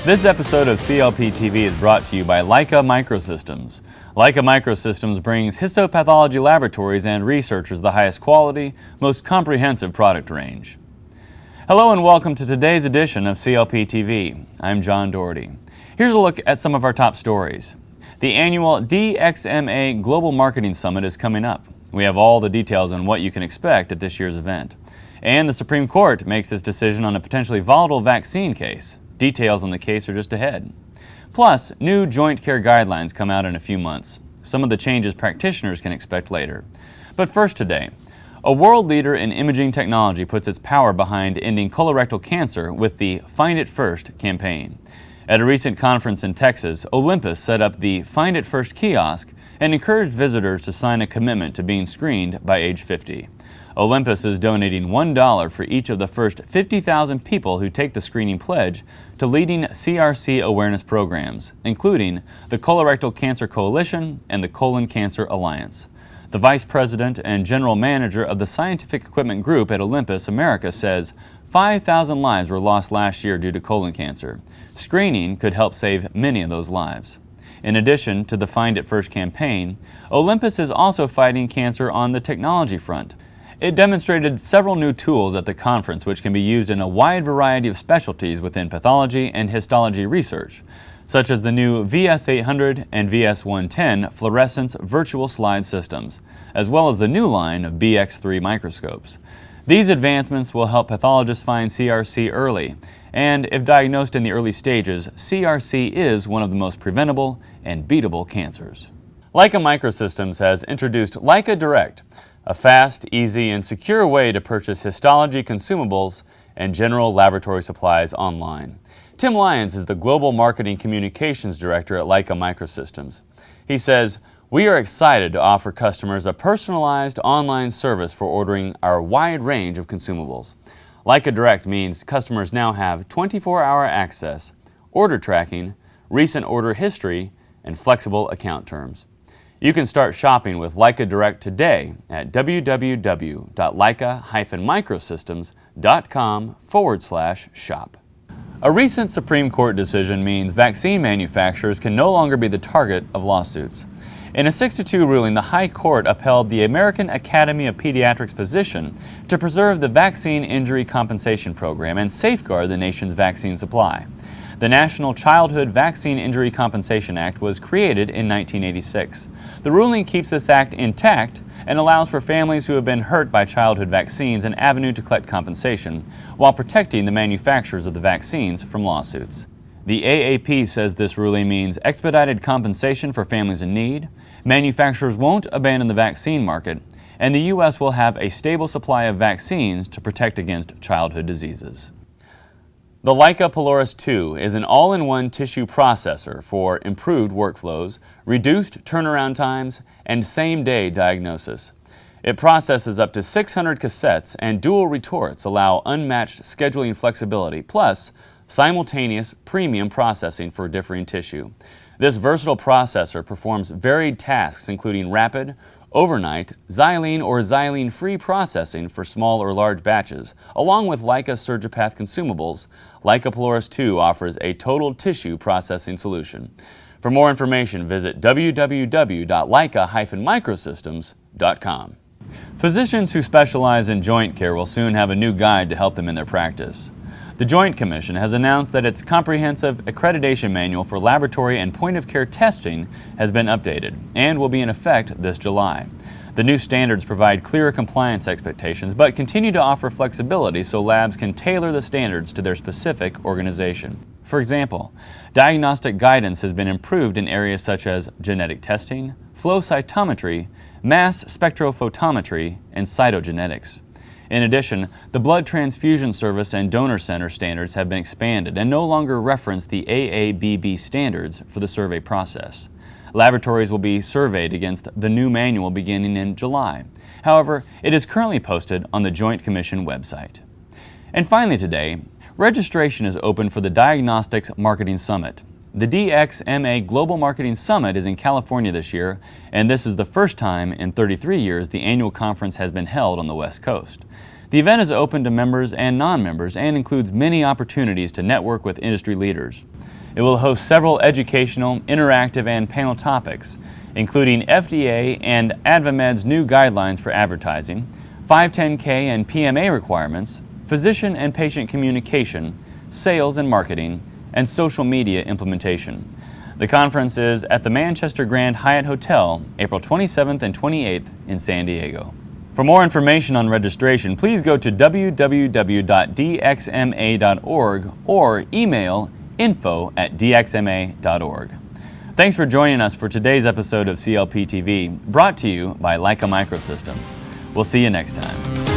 This episode of CLPTV is brought to you by Leica Microsystems. Leica Microsystems brings histopathology laboratories and researchers the highest quality, most comprehensive product range. Hello and welcome to today's edition of CLPTV. I'm John Doherty. Here's a look at some of our top stories. The annual DXMA Global Marketing Summit is coming up. We have all the details on what you can expect at this year's event. And the Supreme Court makes its decision on a potentially volatile vaccine case. Details on the case are just ahead. Plus, new joint care guidelines come out in a few months. Some of the changes practitioners can expect later. But first today, a world leader in imaging technology puts its power behind ending colorectal cancer with the Find It First campaign. At a recent conference in Texas, Olympus set up the Find It First kiosk and encouraged visitors to sign a commitment to being screened by age 50. Olympus is donating $1 for each of the first 50,000 people who take the screening pledge to leading CRC awareness programs, including the Colorectal Cancer Coalition and the Colon Cancer Alliance. The Vice President and General Manager of the Scientific Equipment Group at Olympus America says 5,000 lives were lost last year due to colon cancer. Screening could help save many of those lives. In addition to the Find It First campaign, Olympus is also fighting cancer on the technology front. It demonstrated several new tools at the conference which can be used in a wide variety of specialties within pathology and histology research, such as the new VS800 and VS110 fluorescence virtual slide systems, as well as the new line of BX3 microscopes. These advancements will help pathologists find CRC early, and if diagnosed in the early stages, CRC is one of the most preventable and beatable cancers. Leica Microsystems has introduced Leica Direct, a fast, easy, and secure way to purchase histology consumables and general laboratory supplies online. Tim Lyons is the Global Marketing Communications Director at Leica Microsystems. He says, "We are excited to offer customers a personalized online service for ordering our wide range of consumables. Leica Direct means customers now have 24-hour access, order tracking, recent order history, and flexible account terms. You can start shopping with Leica Direct today at www.leica-microsystems.com/shop. A recent Supreme Court decision means vaccine manufacturers can no longer be the target of lawsuits. In a 6-2 ruling, the High Court upheld the American Academy of Pediatrics' position to preserve the Vaccine Injury Compensation Program and safeguard the nation's vaccine supply. The National Childhood Vaccine Injury Compensation Act was created in 1986. The ruling keeps this act intact and allows for families who have been hurt by childhood vaccines an avenue to collect compensation, while protecting the manufacturers of the vaccines from lawsuits. The AAP says this ruling means expedited compensation for families in need, manufacturers won't abandon the vaccine market, and the U.S. will have a stable supply of vaccines to protect against childhood diseases. The Leica Polaris 2 is an all-in-one tissue processor for improved workflows, reduced turnaround times, and same-day diagnosis. It processes up to 600 cassettes, and dual retorts allow unmatched scheduling flexibility, plus simultaneous premium processing for differing tissue. This versatile processor performs varied tasks including rapid, overnight, xylene or xylene-free processing for small or large batches. Along with Leica Surgipath consumables, Leica Polaris 2 offers a total tissue processing solution. For more information, visit www.leica-microsystems.com. Physicians who specialize in joint care will soon have a new guide to help them in their practice. The Joint Commission has announced that its comprehensive accreditation manual for laboratory and point-of-care testing has been updated and will be in effect this July. The new standards provide clearer compliance expectations but continue to offer flexibility so labs can tailor the standards to their specific organization. For example, diagnostic guidance has been improved in areas such as genetic testing, flow cytometry, mass spectrophotometry, and cytogenetics. In addition, the blood transfusion service and donor center standards have been expanded and no longer reference the AABB standards for the survey process. Laboratories will be surveyed against the new manual beginning in July. However, it is currently posted on the Joint Commission website. And finally today, registration is open for the Diagnostics Marketing Summit. The DXMA Global Marketing Summit is in California this year, and this is the first time in 33 years the annual conference has been held on the West Coast. The event is open to members and non-members and includes many opportunities to network with industry leaders. It will host several educational, interactive, and panel topics, including FDA and AdvaMed's new guidelines for advertising, 510K and PMA requirements, physician and patient communication, sales and marketing, and social media implementation. The conference is at the Manchester Grand Hyatt Hotel, April 27th and 28th in San Diego. For more information on registration, please go to www.dxma.org or email info@dxma.org. Thanks for joining us for today's episode of CLPTV, brought to you by Leica Microsystems. We'll see you next time.